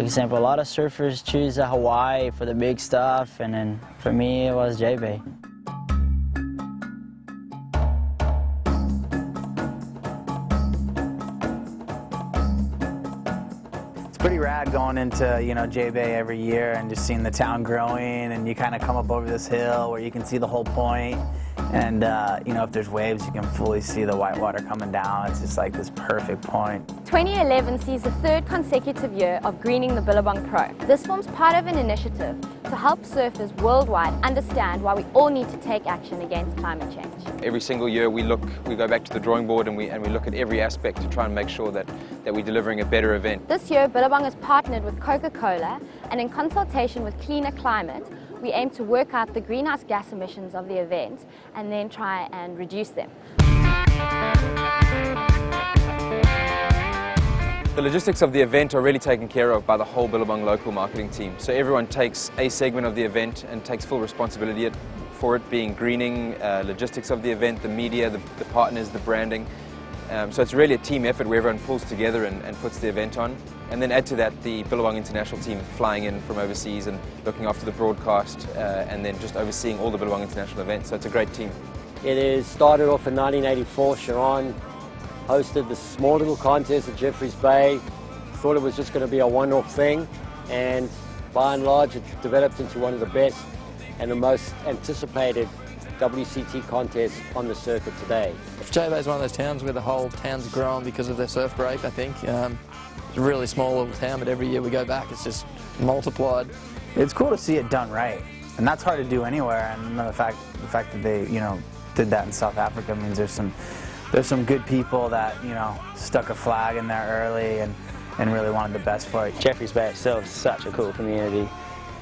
example, a lot of surfers choose Hawaii for the big stuff, and then for me it was J-Bay. It's pretty rad going into, J-Bay every year and just seeing the town growing, and you kind of come up over this hill where you can see the whole point. And, if there's waves, you can fully see the whitewater coming down. It's just like this perfect point. 2011 sees the third consecutive year of greening the Billabong Pro. This forms part of an initiative to help surfers worldwide understand why we all need to take action against climate change. Every single year we go back to the drawing board and we look at every aspect to try and make sure that we're delivering a better event. This year, Billabong has partnered with Coca-Cola, and in consultation with Cleaner Climate, we aim to work out the greenhouse gas emissions of the event and then try and reduce them. The logistics of the event are really taken care of by the whole Billabong local marketing team. So everyone takes a segment of the event and takes full responsibility for it, being greening, logistics of the event, the media, the partners, the branding. So it's really a team effort where everyone pulls together and puts the event on. And then add to that the Billabong international team flying in from overseas and looking after the broadcast and then just overseeing all the Billabong international events. So it's a great team. It is started off in 1984. Sharon hosted this small little contest at Jeffreys Bay. Thought it was just going to be a one-off thing, and by and large it developed into one of the best and the most anticipated WCT contests on the circuit today. J-Bay is one of those towns where the whole town's grown because of their surf break, I think. It's a really small little town, but every year we go back it's just multiplied. It's cool to see it done right, and that's hard to do anywhere. And the fact that they did that in South Africa means there's some good people that stuck a flag in there early and really wanted the best for it. Jeffreys Bay itself is such a cool community,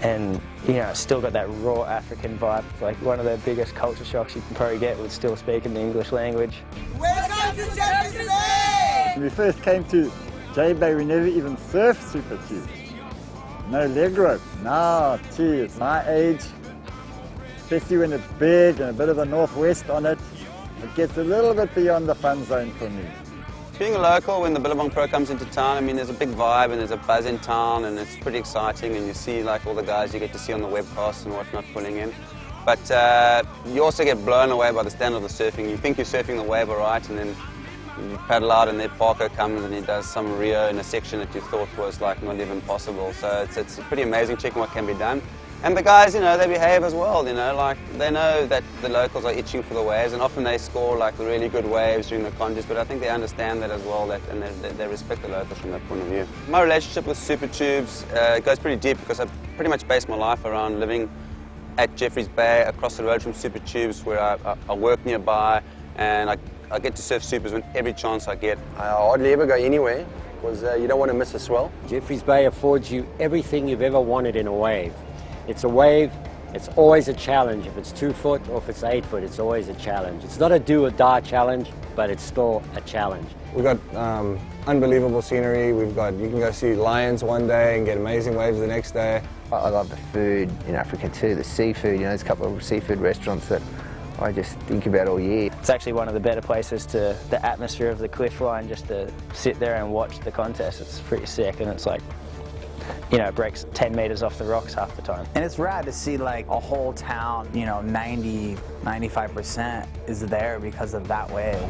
and it's still got that raw African vibe. It's like one of the biggest culture shocks you can probably get with still speaking the English language. Welcome to Jeffreys Bay! When we first came to J-Bay, we never even surfed super tubes. No leg rope. Now, gee, at my age, especially when it's big and a bit of a northwest on it, it gets a little bit beyond the fun zone for me. Being a local, when the Billabong Pro comes into town, I mean, there's a big vibe and there's a buzz in town, and it's pretty exciting, and you see like all the guys you get to see on the webcasts and whatnot pulling in. But you also get blown away by the standard of the surfing. You think you're surfing the wave all right, and then you paddle out and then Parker comes and he does some Rio in a section that you thought was like not even possible. So it's pretty amazing checking what can be done. And the guys, they behave as well, like they know that the locals are itching for the waves, and often they score like the really good waves during the contest, but I think they understand that as well, and they respect the locals from that point of view. My relationship with Super Tubes goes pretty deep because I pretty much based my life around living at Jeffreys Bay, across the road from Super Tubes, where I work nearby, and I get to surf supers when every chance I get. I hardly ever go anywhere because you don't want to miss a swell. Jeffreys Bay affords you everything you've ever wanted in a wave. It's a wave, it's always a challenge. If it's 2 foot or if it's 8 foot, it's always a challenge. It's not a do or die challenge, but it's still a challenge. We've got unbelievable scenery. You can go see lions one day and get amazing waves the next day. I love the food in Africa too, the seafood. There's a couple of seafood restaurants that I just think about all year. It's actually one of the better places to, the atmosphere of the cliff line, just to sit there and watch the contest. It's pretty sick, and it's like, it breaks 10 meters off the rocks half the time. And it's rad to see like a whole town, 90, 95% is there because of that wave.